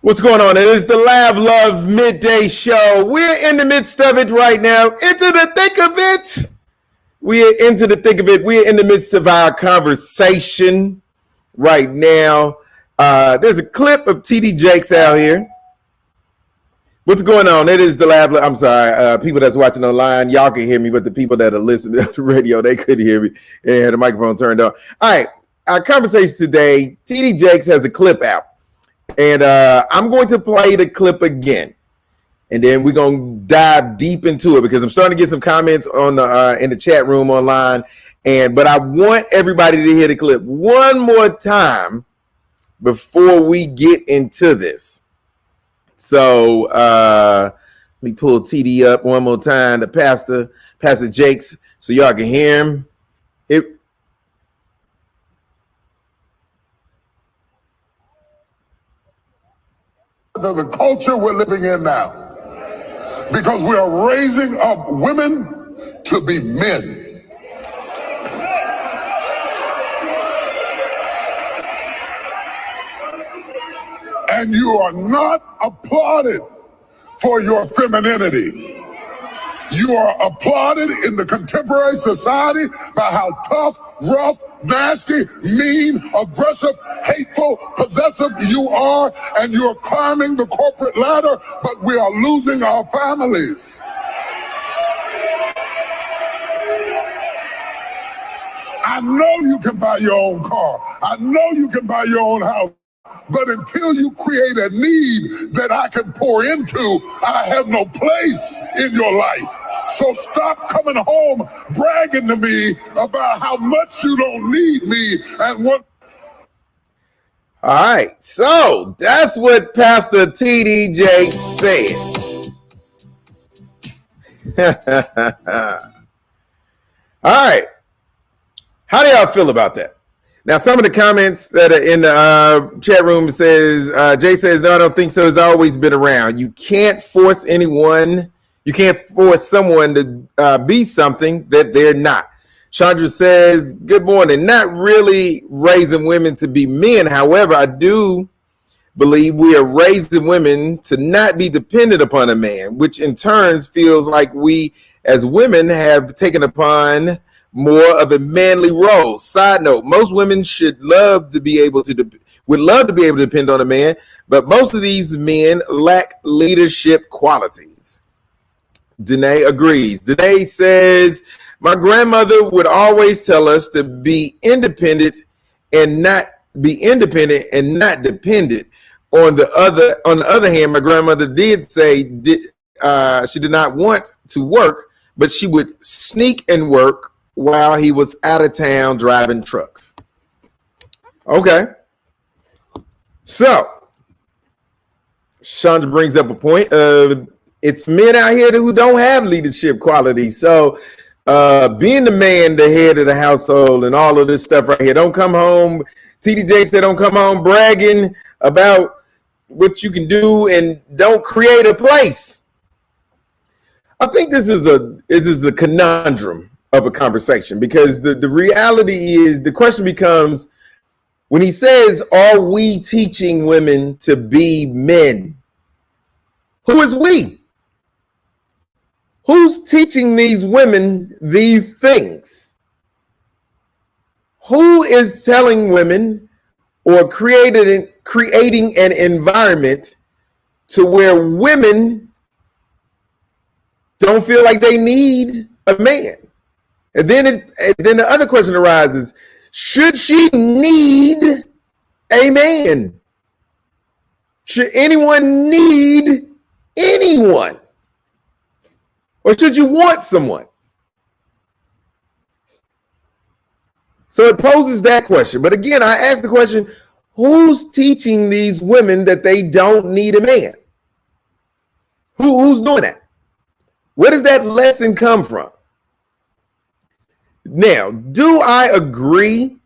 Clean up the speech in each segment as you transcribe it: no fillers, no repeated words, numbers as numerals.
What's going on? It is the Lab Love Midday Show. We're in the midst of it right now. Into the thick of it. We're into the thick of it. We're in the midst of our conversation right now. There's a clip of TD Jakes out here. What's going on? It is the Lab Love. I'm sorry. People that's watching online, y'all can hear me, but the people that are listening to the radio, they couldn't hear me. They had the microphone turned on. All right. Our conversation today, TD Jakes has a clip out. And I'm going to play the clip again, and then we're going to dive deep into it because I'm starting to get some comments on the in the chat room online. But I want everybody to hear the clip one more time before we get into this. So let me pull TD up one more time, the Pastor Jakes, so y'all can hear him. The culture we're living in now, because we are raising up women to be men. And you are not applauded for your femininity. You are applauded in the contemporary society by how tough, rough, nasty, mean, aggressive, hateful, possessive you are, and you're climbing the corporate ladder, but we are losing our families. I know you can buy your own car. I know you can buy your own house. But until you create a need that I can pour into, I have no place in your life. So stop coming home bragging to me about how much you don't need me and what. All right, so that's what Pastor TD Jakes said. All right, how do y'all feel about that? Now, some of the comments that are in the chat room says, Jay says, no, I don't think so. It's always been around. You can't force anyone. You can't force someone to be something that they're not. Chandra says, good morning. Not really raising women to be men. However, I do believe we are raising women to not be dependent upon a man, which in turn feels like we as women have taken upon more of a manly role. Side note, most women would love to be able to depend on a man, but most of these men lack leadership qualities. Danae agrees. Danae says, my grandmother would always tell us to be independent and not dependent. On the other hand, my grandmother did say she did not want to work, but she would sneak and work while he was out of town driving trucks. Okay. So, Chandra brings up a point. It's men out here who don't have leadership qualities. So, being the man, the head of the household and all of this stuff right here, don't come home. TD Jakes said don't come home bragging about what you can do and don't create a place. I think this is a conundrum of a conversation, because the reality is, the question becomes, when he says, are we teaching women to be men? Who is we? Who's teaching these women these things? Who is telling women or creating an environment to where women don't feel like they need a man? And then the other question arises, should she need a man? Should anyone need anyone? Or should you want someone? So it poses that question. But again, I ask the question, who's teaching these women that they don't need a man? Who's doing that? Where does that lesson come from? Now, do I agree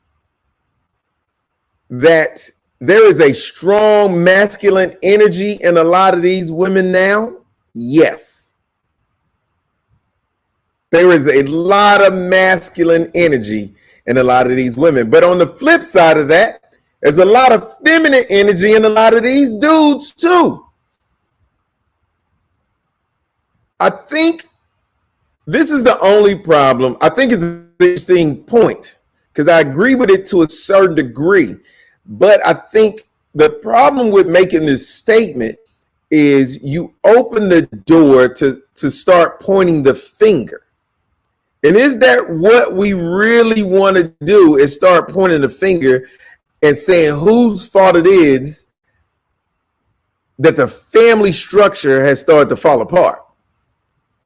that there is a strong masculine energy in a lot of these women now? Yes. There is a lot of masculine energy in a lot of these women. But on the flip side of that, There's a lot of feminine energy in a lot of these dudes too. I think this is the only problem. I think it's an interesting point because I agree with it to a certain degree. But I think the problem with making this statement is you open the door to start pointing the finger. And is that what we really want to do, is start pointing the finger and saying whose fault it is that the family structure has started to fall apart?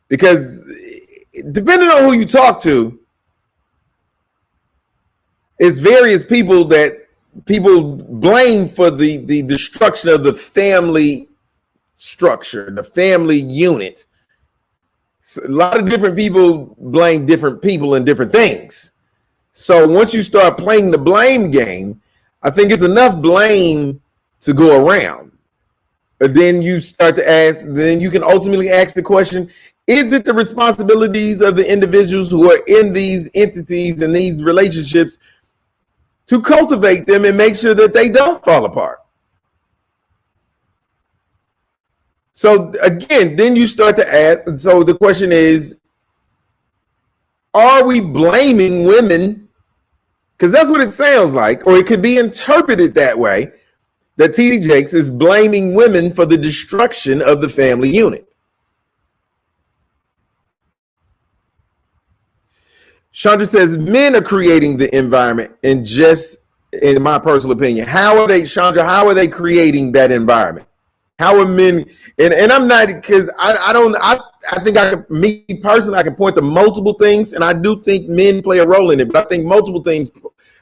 Because depending on who you talk to, it's various people that people blame for the destruction of the family structure, the family unit. A lot of different people blame different people and different things. So once you start playing the blame game, I think it's enough blame to go around. And then you start to ask, then you can ultimately ask the question, is it the responsibilities of the individuals who are in these entities and these relationships to cultivate them and make sure that they don't fall apart? So again, then you start to ask, and so the question is, are we blaming women? Because that's what it sounds like, or it could be interpreted that way, that TD Jakes is blaming women for the destruction of the family unit. Chandra says men are creating the environment, and just in my personal opinion, how are they, Chandra, how are they creating that environment? How are men, and I'm not, because I think me personally, I can point to multiple things, and I do think men play a role in it, but I think multiple things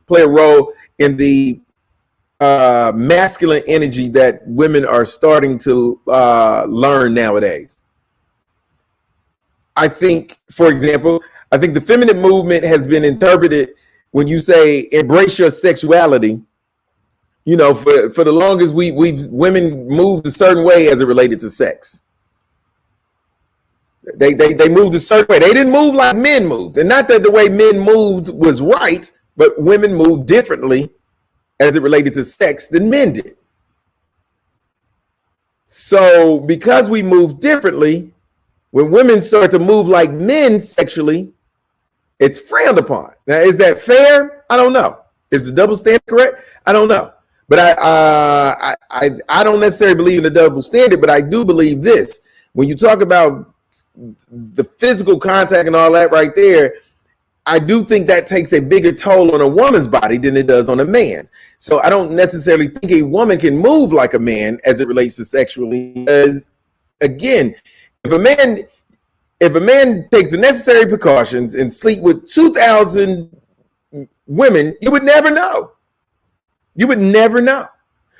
play a role in the masculine energy that women are starting to learn nowadays. I think, for example, I think the feminine movement has been interpreted when you say embrace your sexuality. You know, for the longest, women moved a certain way as it related to sex. They moved a certain way. They didn't move like men moved, and not that the way men moved was right, but women moved differently as it related to sex than men did. So because we move differently, when women start to move like men sexually, it's frowned upon. Now, is that fair? I don't know. Is the double standard correct? I don't know. But I don't necessarily believe in the double standard, but I do believe this. When you talk about the physical contact and all that right there, I do think that takes a bigger toll on a woman's body than it does on a man. So I don't necessarily think a woman can move like a man as it relates to sexually. Because again, if a man takes the necessary precautions and sleep with 2,000 women, you would never know. You would never know.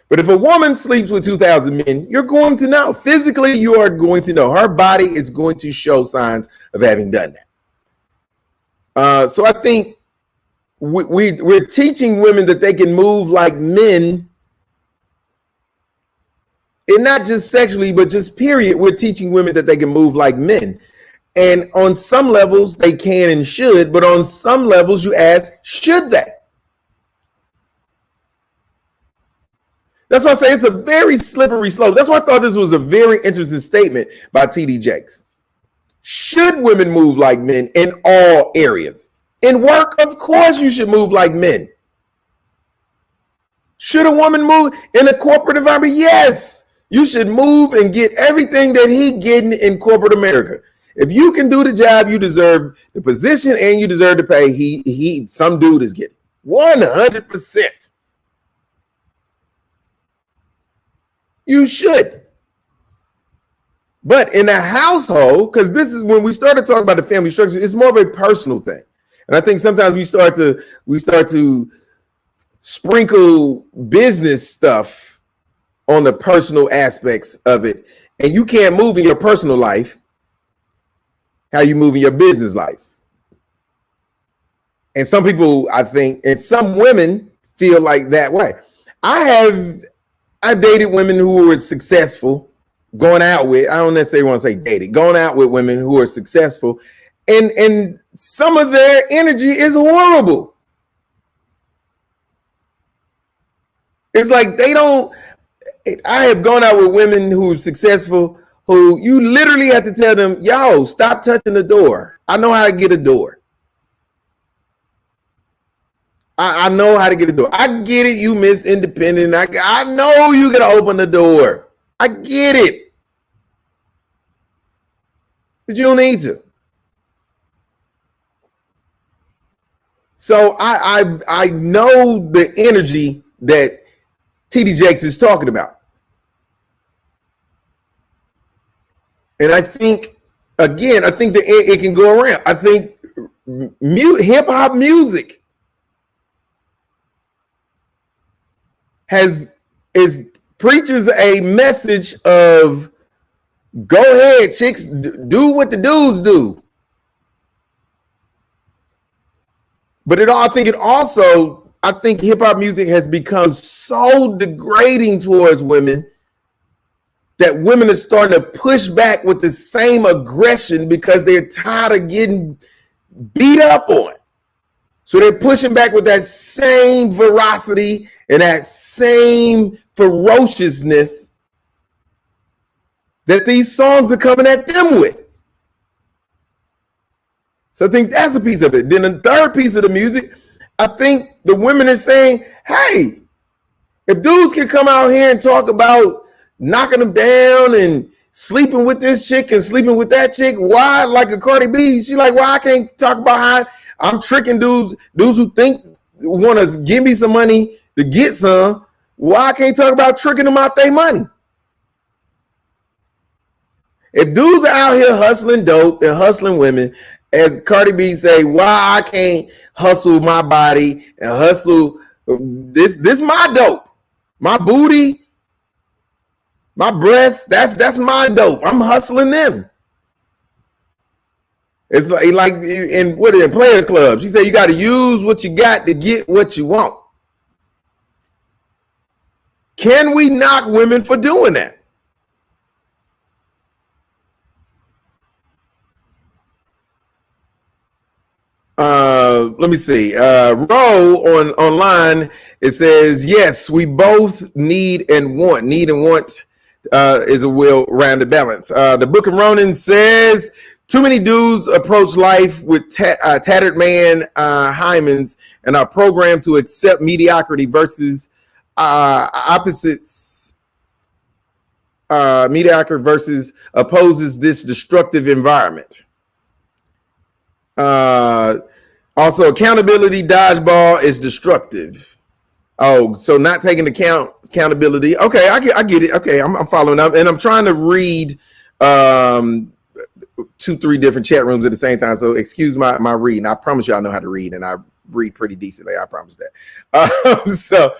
But if a woman sleeps with 2,000 men, you're going to know. Physically, you are going to know. Her body is going to show signs of having done that. So I think we're teaching women that they can move like men, and not just sexually, but just period. We're teaching women that they can move like men. And on some levels, they can and should, but on some levels, you ask, should they? That's why I say it's a very slippery slope. That's why I thought this was a very interesting statement by TD Jakes. Should women move like men in all areas? In work, of course you should move like men. Should a woman move in a corporate environment? Yes, you should move and get everything that he getting in corporate America. If you can do the job, you deserve the position and you deserve the pay some dude is getting 100%. You should. But in a household, because this is when we started talking about the family structure, it's more of a personal thing. And I think sometimes we start to sprinkle business stuff on the personal aspects of it. And you can't move in your personal life how you move in your business life. And some people, I think, and some women feel like that way. I've dated women who were successful, going out with, I don't necessarily want to say dated, going out with women who are successful, and some of their energy is horrible. It's like they don't. I have gone out with women who are successful who you literally have to tell them, yo, stop touching the door. I know how to get a door. I know how to get a door. I get it, you Miss Independent. I know you can open the door. I get it. But you don't need to. So I know the energy that TD Jakes is talking about. And I think, again, I think that it can go around. I think hip hop music preaches a message of go ahead, chicks, do what the dudes do. But I think hip hop music has become so degrading towards women that women are starting to push back with the same aggression because they're tired of getting beat up on. So they're pushing back with that same ferocity and that same ferociousness that these songs are coming at them with. So I think that's a piece of it. Then the third piece of the music, I think the women are saying, hey, if dudes can come out here and talk about knocking them down and sleeping with this chick and sleeping with that chick, why, like a Cardi B, she like, why I can't talk about how I'm tricking dudes who think want to give me some money to get some. Why I can't talk about tricking them out their money? If dudes are out here hustling dope and hustling women, as Cardi B say, why I can't hustle my body and hustle this my dope, my booty, my breasts, that's my dope. I'm hustling them. It's like in Players Club. She said you got to use what you got to get what you want. Can we knock women for doing that? Let me see. Row online, it says, yes, we both need and want. Need and want is a well-rounded balance. The Book of Ronan says, too many dudes approach life with tattered man hymens and are programmed to accept mediocrity versus opposites. Mediocre versus opposes this destructive environment. Also, accountability dodgeball is destructive. Oh, so not taking accountability. Okay, I get it. Okay, I'm following up, and I'm trying to read 2-3 different chat rooms at the same time. So excuse my reading. I promise you I know how to read, and I read pretty decently. I promise that. So,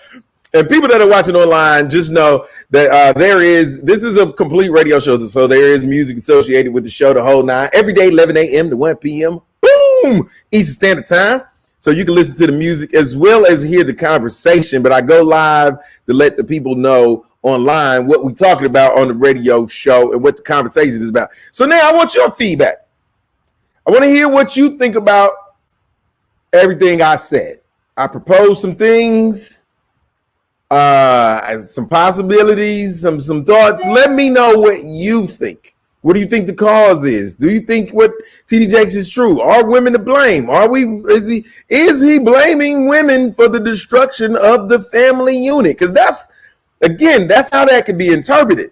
and people that are watching online, just know that this is a complete radio show. So there is music associated with the show, the whole nine, every day, 11 a.m. to 1 p.m. Boom, Eastern Standard Time. So you can listen to the music as well as hear the conversation. But I go live to let the people know online what we're talking about on the radio show and what the conversation is about. So now I want your feedback. I want to hear what you think about everything I said. I proposed some things, some possibilities, some thoughts. Let me know what you think. What do you think the cause is? Do you think what TD Jakes is true? Are women to blame? Is he blaming women for the destruction of the family unit? Because that's how that could be interpreted.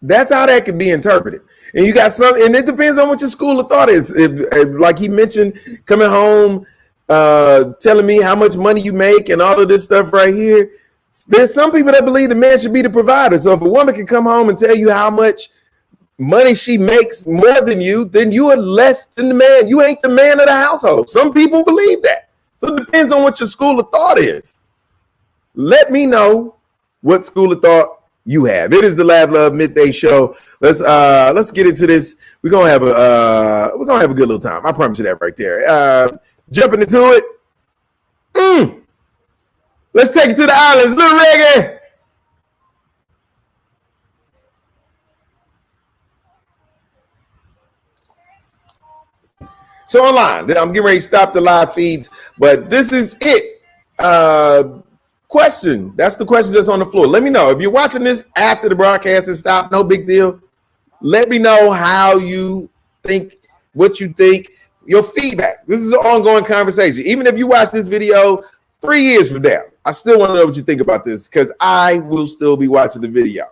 That's how that could be interpreted. And you got and it depends on what your school of thought is. If like he mentioned, coming home, telling me how much money you make and all of this stuff right here. There's some people that believe the man should be the provider. So if a woman can come home and tell you how much money she makes more than you, then you are less than the man. You ain't the man of the household. Some people believe that. So it depends on what your school of thought is. Let me know what school of thought you have. It is the Lab Love Midday Show. Let's get into this. We're gonna have a good little time. I promise you that right there. Jumping into it. Let's take it to the islands. Little reggae. So online, I'm getting ready to stop the live feeds, but this is it. Question. That's the question that's on the floor. Let me know if you're watching this after the broadcast has stopped. No big deal. Let me know how you think, what you think, your feedback. This is an ongoing conversation. Even if you watch this video 3 years from now, I still want to know what you think about this because I will still be watching the video.